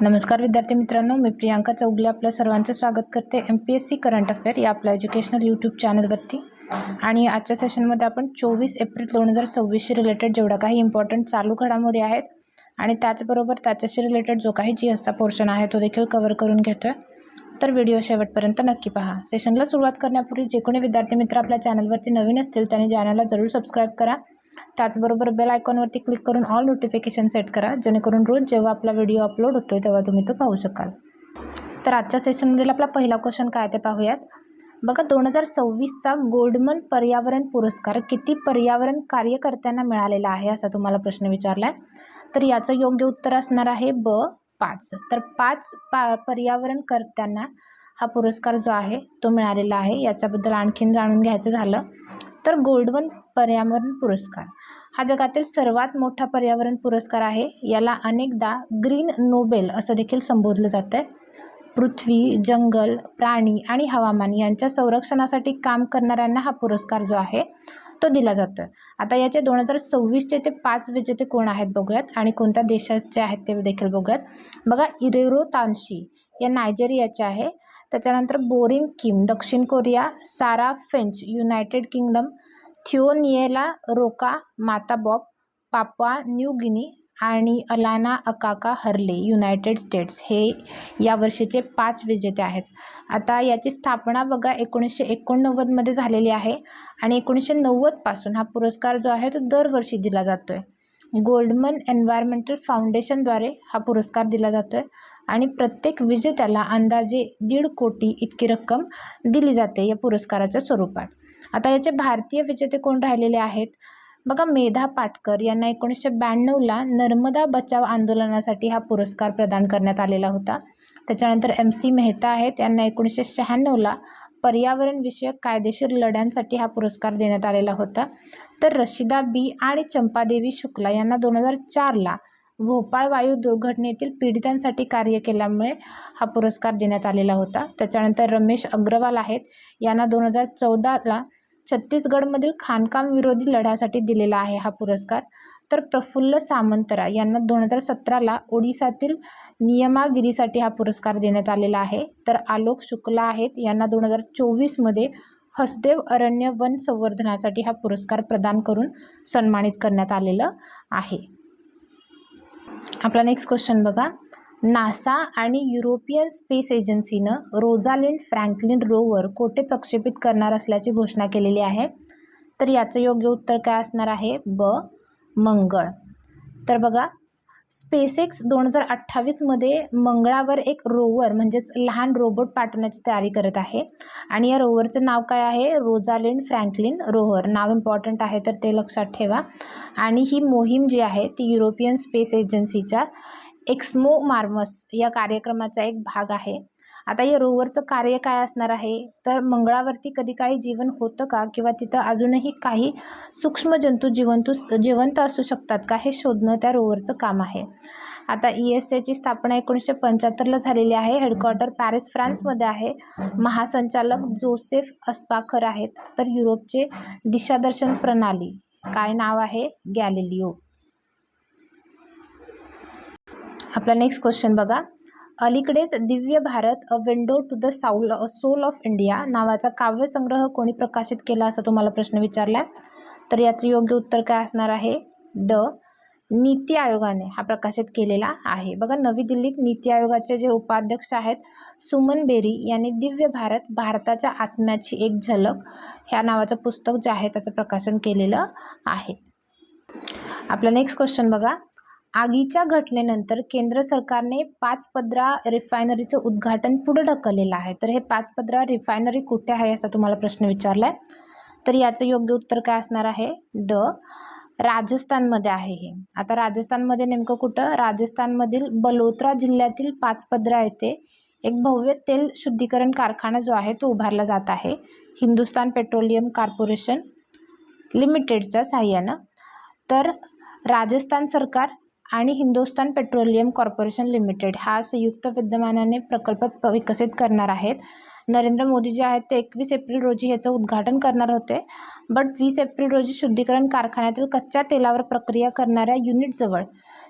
नमस्कार विद्यार्थी मित्रांनो, मी प्रियांका चौगले आपल्या सर्वांचं स्वागत करते MPSC करंट अफेअर या आपल्या एज्युकेशनल यूट्यूब चॅनलवरती। आणि आजच्या सेशनमध्ये आपण 24 एप्रिल 2026 रिलेटेड जेवढा काही इम्पॉर्टंट चालू घडामोडी आहेत आणि त्याचबरोबर त्याच्याशी रिलेटेड जो काही GSचा पोर्शन आहे तो देखील कव्हर करून घेतोय। तर व्हिडिओ शेवटपर्यंत नक्की पहा। सेशनला सुरुवात करण्यापूर्वी जे कोणी विद्यार्थी मित्र आपल्या चॅनलवरती नवीन असतील त्यांनी चॅनलला जरूर सबस्क्राइब करा। त्याचबरोबर बेल आयकॉनवरती क्लिक करून ऑल नोटिफिकेशन सेट करा, जेणेकरून रोज जेव्हा आपला व्हिडिओ अपलोड होतोय तेव्हा तुम्ही तो पाहू शकाल। तर आजच्या सेशनमध्ये आपला पहिला क्वेश्चन काय ते पाहूयात। बघा, 2026चा गोल्डमन पर्यावरण पुरस्कार किती पर्यावरण कार्यकर्त्यांना मिळालेला आहे असा तुम्हाला प्रश्न विचारलाय। तर याचं योग्य उत्तर असणार आहे ब 5। तर 5 पर्यावरणकर्त्यांना हा पुरस्कार जो आहे तो मिळालेला आहे। याच्याबद्दल आणखीन जाणून घ्यायचं झालं तर गोल्डमन पर्यावरण पुरस्कार हा जगातील सर्वात मोठा पर्यावरण पुरस्कार आहे। याला अनेकदा ग्रीन नोबेल असं देखील संबोधलं जातं। पृथ्वी, जंगल, प्राणी आणि हवामान यांच्या संरक्षणासाठी काम करणाऱ्यांना हा पुरस्कार जो आहे तो दिला जातोय। आता याचे 2026चे ते 5 विजेते कोण आहेत बघूयात आणि कोणत्या देशाचे आहेत ते देखील बघूयात। बघा, इरेरो तानशी या नायजेरियाचे आहे। त्याच्यानंतर बोरिन किम दक्षिण Korea, Sara French United Kingdom, Theoniela Roka Matbob Papua New Guinea आणि Alana Akaka Hurley United States हे या वर्षीचे 5 विजेते आहेत। आता याची स्थापना बघा 1989 मध्ये झालेली आहे आणि 1990 पासून हा पुरस्कार जो आहे तो दरवर्षी दिला जातोय। गोल्डमन एन्व्हायरमेंटल फाउंडेशनद्वारे हा पुरस्कार दिला जातोय आणि प्रत्येक विजेत्याला अंदाजे 1.5 कोटी इतकी रक्कम दिली जाते या पुरस्काराच्या स्वरूपात। आता याचे भारतीय विजेते कोण राहिलेले आहेत बघा, मेधा पाटकर यांना 1992ला नर्मदा बचाव आंदोलनासाठी हा पुरस्कार प्रदान करण्यात आलेला होता। त्याच्यानंतर MC मेहता आहेत, यांना 1996ला पर्यावरण विषयक कायदेशीर लढ्यांसाठी हा पुरस्कार देण्यात आलेला होता। तर रशिदा बी आणि चंपादेवी शुक्ला यांना 2004ला भोपाळ वायू दुर्घटनेतील पीडितांसाठी कार्य केल्यामुळे हा पुरस्कार देण्यात आलेला होता। त्याच्यानंतर रमेश अग्रवाल आहेत, यांना 2014ला छत्तीसगडमधील खाणकाम विरोधी लढ्यासाठी दिलेला आहे हा पुरस्कार। तर प्रफुल्ल सामंतरा यांना 2017ला ओडिसातील नियमागिरीसाठी हा पुरस्कार देण्यात आलेला आहे। तर आलोक शुक्ला आहेत, यांना 2024मध्ये हसदेव अरण्य वन संवर्धनासाठी हा पुरस्कार प्रदान करून सन्मानित करण्यात आलेलं आहे। आपला नेक्स्ट क्वेश्चन बघा, नासा आणि युरोपियन स्पेस एजन्सीनं रोझालिंड फ्रँकलिन रोवर कोठे प्रक्षेपित करणार असल्याची घोषणा केलेली आहे। तर याचं योग्य उत्तर काय असणार आहे ब मंगळ। तर बघा, स्पेसएक्स 2028 मध्ये मंगळावर एक रोवर म्हणजेच लहान रोबोट पाठवण्याची तयारी करत आहे आणि या रोवरचं नाव काय आहे रोझालिंड फ्रँकलिन रोवर। नाव इम्पॉर्टंट आहे तर ते लक्षात ठेवा। आणि ही मोहीम जी आहे ती युरोपियन स्पेस एजन्सीच्या एक्समो मार्मस या कार्यक्रमाचा एक भाग आहे। आता या रोवरचं कार्य काय असणार आहे तर मंगळावरती कधी काळी जीवन होतं का किंवा तिथं अजूनही काही सूक्ष्म जंतू जिवंत असू शकतात का हे शोधणं त्या रोवरचं काम आहे। आता ESAची स्थापना 1975ला झालेली आहे। हेडक्वार्टर पॅरिस फ्रान्समध्ये आहे। महासंचालक जोसेफ अस्पाखर आहेत। तर युरोपचे दिशादर्शन प्रणाली काय नाव आहे गॅलिलिओ। आपला नेक्स्ट क्वेश्चन बघा, अलीकडेच Divya Bharat a window to the soul of India नावाचा काव्यसंग्रह कोणी प्रकाशित केला असा तुम्हाला प्रश्न विचारला। तर याचं योग्य उत्तर काय असणार आहे ड नीती आयोगाने हा प्रकाशित केलेला आहे। बघा, नवी दिल्लीत नीती आयोगाचे जे उपाध्यक्ष आहेत सुमन बेरी यांनी दिव्य भारत भारताच्या आत्म्याची एक झलक ह्या नावाचं पुस्तक जे आहे त्याचं प्रकाशन केलेलं आहे। आपला नेक्स्ट क्वेश्चन बघा, आगीच्या घटनेनंतर केंद्र सरकारने पाचपदरा रिफायनरीचं उद्घाटन पुढे ढकललेलं आहे। तर हे पाचपदरा रिफायनरी कुठे आहे असा तुम्हाला प्रश्न विचारलाय। तर याचं योग्य उत्तर काय असणार आहे ड राजस्थानमध्ये आहे हे। आता राजस्थानमध्ये नेमकं कुठं, राजस्थानमधील बलोत्रा जिल्ह्यातील पाचपदरा येथे एक भव्य तेल शुद्धीकरण कारखाना जो आहे तो उभारला जात आहे हिंदुस्तान पेट्रोलियम कॉर्पोरेशन लिमिटेडच्या साहाय्यानं। तर राजस्थान सरकार आणि हिंदुस्तान पेट्रोलियम कॉर्पोरेशन लिमिटेड हा संयुक्त विद्यमानाने प्रकल्प विकसित करणार आहेत। नरेंद्र मोदी जे आहेत ते 21 एप्रिल रोजी ह्याचं उद्घाटन करणार होते, बट 20 एप्रिल रोजी शुद्धीकरण कारखान्यातील कच्च्या तेलावर प्रक्रिया करणाऱ्या युनिटजवळ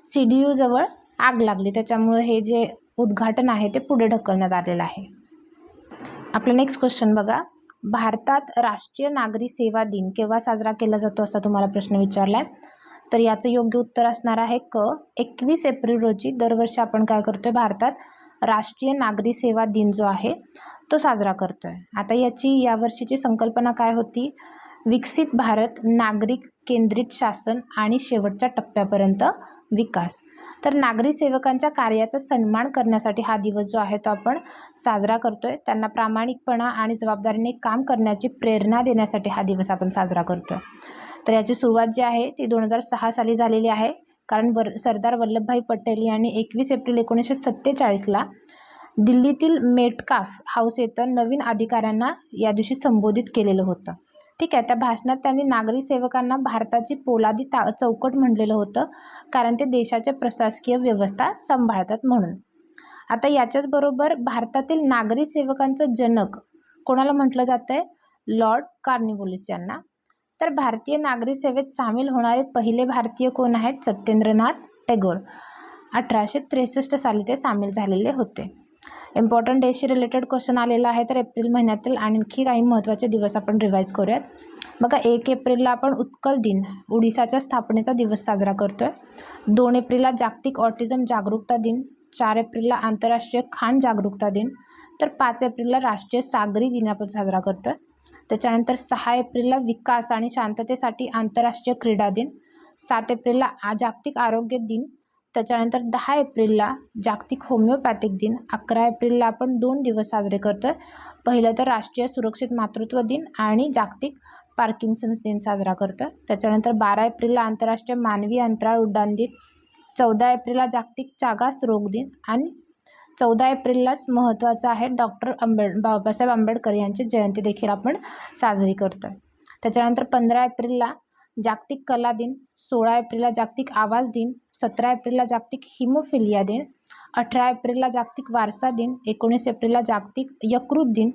CDU जवळ आग लागली, त्याच्यामुळे हे जे उद्घाटन आहे ते पुढे ढकलण्यात आलेलं आहे. आपला नेक्स्ट क्वेश्चन बघा, भारतात राष्ट्रीय नागरी सेवा दिन केव्हा साजरा केला जातो असा तुम्हाला प्रश्न विचारलाय. तर याचं योग्य उत्तर असणार आहे 21 एप्रिल रोजी दरवर्षी आपण काय करतोय, भारतात राष्ट्रीय नागरी सेवा दिन जो आहे तो साजरा करतोय. आता यावर्षीची संकल्पना काय होती, विकसित भारत, नागरिक केंद्रित शासन आणि शेवटच्या टप्प्यापर्यंत विकास. तर नागरी सेवकांच्या कार्याचा सन्मान करण्यासाठी हा दिवस जो आहे तो आपण साजरा करतोय. त्यांना प्रामाणिकपणा आणि जबाबदारीने काम करण्याची प्रेरणा देण्यासाठी हा दिवस आपण साजरा करतोय. तर याची सुरुवात जी आहे ती 2006 साली झालेली आहे, कारण सरदार वल्लभभाई पटेल यांनी 21 एप्रिल 1947ला दिल्लीतील मेटकाफ हाऊस येथे नवीन अधिकाऱ्यांना या दिवशी संबोधित केलेलं होतं. ठीक आहे, त्या भाषणात त्यांनी नागरी सेवकांना भारताची पोलादी चौकट म्हणलेलं होतं, कारण ते देशाच्या प्रशासकीय व्यवस्था सांभाळतात म्हणून. आता याच्याच बरोबर भारतातील नागरी सेवकांचं जनक कोणाला म्हटलं जातंय, लॉर्ड कॉर्नवॉलिस यांना. तर भारतीय नागरी सेवेत सामील होणारे पहिले भारतीय कोण आहेत, सत्येंद्रनाथ टागोर. 1863 साली ते सामील झालेले होते. इम्पॉर्टंट डेशी रिलेटेड क्वेश्चन आलेला आहे. तर एप्रिल महिन्यातील आणखी काही महत्त्वाचे दिवस आपण रिवाईज करूयात. बघा, 1 एप्रिलला आपण उत्कल दिन, ओडिसाच्या स्थापनेचा दिवस साजरा करतोय. 2 एप्रिलला जागतिक ऑटिझम जागरूकता दिन. 4 एप्रिलला आंतरराष्ट्रीय खाण जागरूकता दिन. तर 5 एप्रिलला राष्ट्रीय सागरी दिन आपण साजरा करतोय. त्याच्यानंतर 6 एप्रिलला विकास आणि शांततेसाठी आंतरराष्ट्रीय क्रीडा दिन. 7 एप्रिलला जागतिक आरोग्य दिन. त्याच्यानंतर 10 एप्रिलला जागतिक होमिओपॅथिक दिन. 11 एप्रिलला आपण 2 दिवस साजरे करतोय. पहिलं तर राष्ट्रीय सुरक्षित मातृत्व दिन आणि जागतिक पार्किन्सन्स दिन साजरा करतोय. त्याच्यानंतर 12 एप्रिलला आंतरराष्ट्रीय मानवी अंतराळ उड्डाण दिन. 14 एप्रिलला जागतिक चागास रोग दिन आणि 14 एप्रिललाच महत्त्वाचं आहे डॉक्टर बाबासाहेब आंबेडकर यांची जयंती देखील आपण साजरी करतोय. त्याच्यानंतर 15 एप्रिलला जागतिक कला दिन. 16 एप्रिलला जागतिक आवाज दिन. 17 एप्रिलला जागतिक हिमोफिलिया दिन. 18 एप्रिलला जागतिक वारसा दिन. 19 एप्रिलला जागतिक यकृत दिन.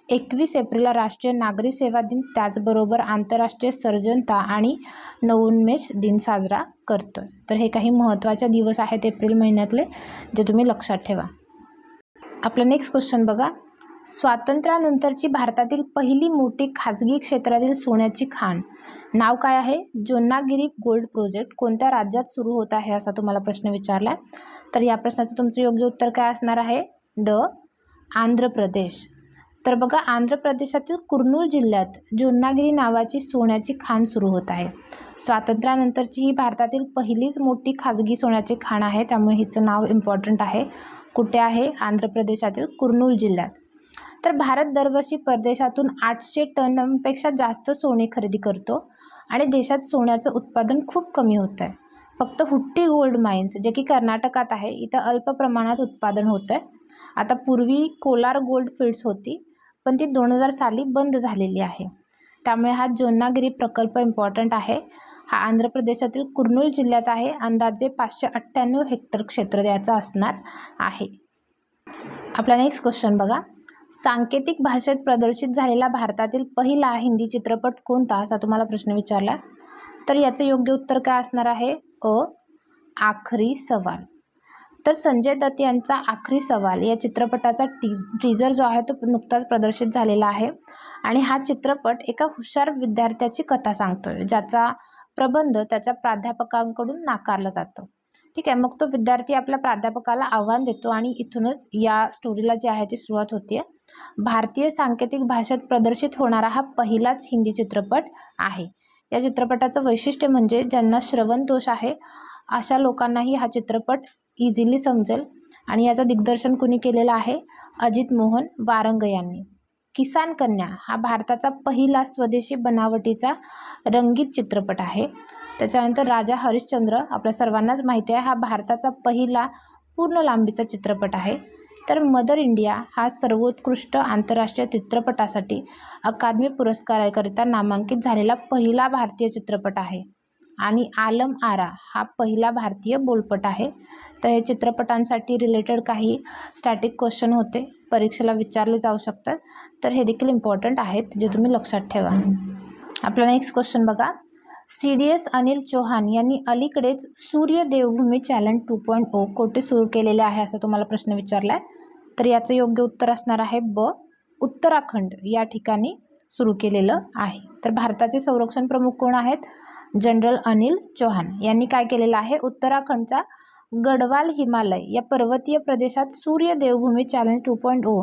21 एप्रिलला राष्ट्रीय नागरी सेवा दिन. त्याचबरोबर आंतरराष्ट्रीय सर्जनता आणि नवोन्मेष दिन साजरा करतोय. तर हे काही महत्त्वाचे दिवस आहेत एप्रिल महिन्यातले, जे तुम्ही लक्षात ठेवा. आपला नेक्स्ट क्वेश्चन बघा, स्वातंत्र्यानंतरची भारतातील पहिली मोठी खाजगी क्षेत्रातील सोन्याची खाण नाव काय आहे, जोन्नागिरी गोल्ड प्रोजेक्ट कोणत्या राज्यात सुरू होत आहे असा तुम्हाला प्रश्न विचारला. तर या प्रश्नाचं तुमचं योग्य उत्तर काय असणार आहे, आंध्र प्रदेश. तर बघा, आंध्र प्रदेशातील कुर्नूल जिल्ह्यात जोन्नागिरी नावाची सोन्याची खाण सुरू होत आहे. स्वातंत्र्यानंतरची ही भारतातील पहिलीच मोठी खाजगी सोन्याची खाण आहे, त्यामुळे हिचं नाव इम्पॉर्टंट आहे. कुठे आहे, आंध्र प्रदेशातील कुर्नूल जिल्ह्यात. तर भारत दरवर्षी परदेशातून 800 टनपेक्षा जास्त सोने खरेदी करतो आणि देशात सोन्याचं उत्पादन खूप कमी होतं आहे. फक्त हुट्टी गोल्ड माइन्स, जे की कर्नाटकात आहे, इथं अल्प प्रमाणात उत्पादन होतं आहे. आता पूर्वी कोलार गोल्ड फील्ड्स होती, पण ती 2000 साली बंद झालेली आहे. त्यामुळे हा जोन्नागिरी प्रकल्प इम्पॉर्टंट आहे. हा आंध्र प्रदेशातील कुर्नूल जिल्ह्यात आहे. अंदाजे 598 हेक्टर क्षेत्र याचं असणार आहे. आपला नेक्स्ट क्वेश्चन बघा, सांकेतिक भाषेत प्रदर्शित झालेला भारतातील पहिला हिंदी चित्रपट कोणता असा तुम्हाला प्रश्न विचारला. तर याचं योग्य उत्तर काय असणार आहे, आखरी सवाल. तर संजय दत्त यांचा आखरी सवाल या चित्रपटाचा टीजर जो आहे तो नुकताच प्रदर्शित झालेला आहे आणि हा चित्रपट एका हुशार विद्यार्थ्याची कथा सांगतोय, ज्याचा प्रबंध त्याच्या प्राध्यापकांकडून नाकारला जातो. ठीक आहे, मग तो विद्यार्थी आपल्या प्राध्यापकाला आव्हान देतो आणि इथूनच या स्टोरीला जी आहे ती सुरुवात होते. भारतीय सांकेतिक भाषेत प्रदर्शित होणारा हा पहिलाच हिंदी चित्रपट आहे. या चित्रपटाचं वैशिष्ट्य म्हणजे ज्यांना श्रवण दोष आहे अशा लोकांनाही हा चित्रपट इझिली समजेल आणि याचं दिग्दर्शन कुणी केलेलं आहे, अजित मोहन वारंग यांनी. किसान कन्या हा भारताचा पहिला स्वदेशी बनावटीचा रंगीत चित्रपट आहे. त्याच्यानंतर राजा हरिश्चंद्र आपल्या सर्वांनाच माहिती आहे, हा भारताचा पहिला पूर्ण लांबीचा चित्रपट आहे. तर मदर इंडिया हा सर्वोत्कृष्ट आंतरराष्ट्रीय चित्रपटासाठी अकादमी पुरस्काराकरिता नामांकित झालेला पहिला भारतीय चित्रपट आहे आणि आलम आरा हा पहिला भारतीय बोलपट आहे. तर हे चित्रपटांसाठी रिलेटेड काही स्टॅटिक क्वेश्चन होते, परीक्षेला विचारले जाऊ शकतात, तर हे देखील इम्पॉर्टंट आहेत, जे तुम्ही लक्षात ठेवा. आपला नेक्स्ट क्वेश्चन बघा, CDS अनिल चौहान यांनी अलीकडेच सूर्य देवभूमी चॅलेंज 2.0 कोठे सुरू केलेले आहे असं तुम्हाला प्रश्न विचारला आहे. तर याचं योग्य उत्तर असणार आहे ब, उत्तराखंड या ठिकाणी सुरू केलेलं आहे. तर भारताचे संरक्षण प्रमुख कोण आहेत? जनरल अनिल चौहान यांनी काय केलेलं आहे? उत्तराखंडच्या गढवाल हिमालय या पर्वतीय प्रदेशात सूर्य देवभूमी चॅलेंज 2.0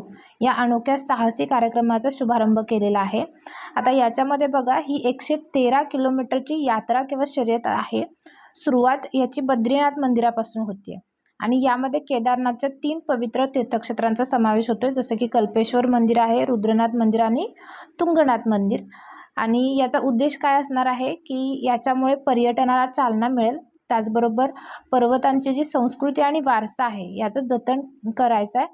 या अनोख्या साहसी कार्यक्रमाचा शुभारंभ केलेला आहे. आता याच्यामध्ये बघा, ही 113 किलोमीटरची यात्रा किंवा शर्यत आहे. सुरुवात याची बद्रीनाथ मंदिरापासून होती आणि यामध्ये केदारनाथच्या 3 पवित्र तीर्थक्षेत्रांचा समावेश होतोय, जसं की कल्पेश्वर मंदिर आहे, रुद्रनाथ मंदिर आणि तुंगनाथ मंदिर. आणि याचा उद्देश काय असणार आहे की याच्यामुळे पर्यटनाला चालना मिळेल, त्याचबरोबर पर्वतांची जी संस्कृती आणि वारसा आहे याचं जतन करायचं आहे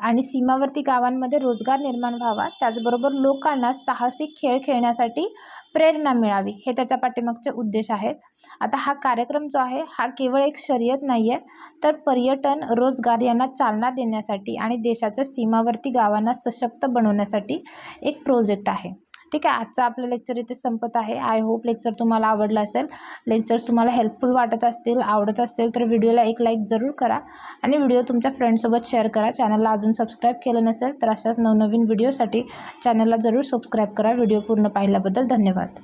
आणि सीमावर्ती गावांमध्ये रोजगार निर्माण व्हावा, त्याचबरोबर लोकांना साहसी खेळ खेळण्यासाठी प्रेरणा मिळावी, हे त्याच्या पाठीमागचे उद्देश आहेत. आता हा कार्यक्रम जो आहे हा केवळ एक शर्यत नाही आहे, तर पर्यटन, रोजगार यांना चालना देण्यासाठी आणि देशाच्या सीमावर्ती गावांना सशक्त बनवण्यासाठी एक प्रोजेक्ट आहे. ठीक आहे, आजचा आपलं लेक्चर इथे संपत आहे. आय होप लेक्चर तुम्हाला आवडलं असेल. लेक्चर्स तुम्हाला हेल्पफुल वाटत असतील, आवडत असतील तर व्हिडिओला एक लाईक जरूर करा आणि व्हिडिओ तुमच्या फ्रेंड्ससोबत शेअर करा. चॅनलला अजून सबस्क्राईब केलं नसेल तर अशाच नवनवीन व्हिडिओसाठी चॅनलला जरूर सबस्क्राईब करा. व्हिडिओ पूर्ण पाहिल्याबद्दल धन्यवाद.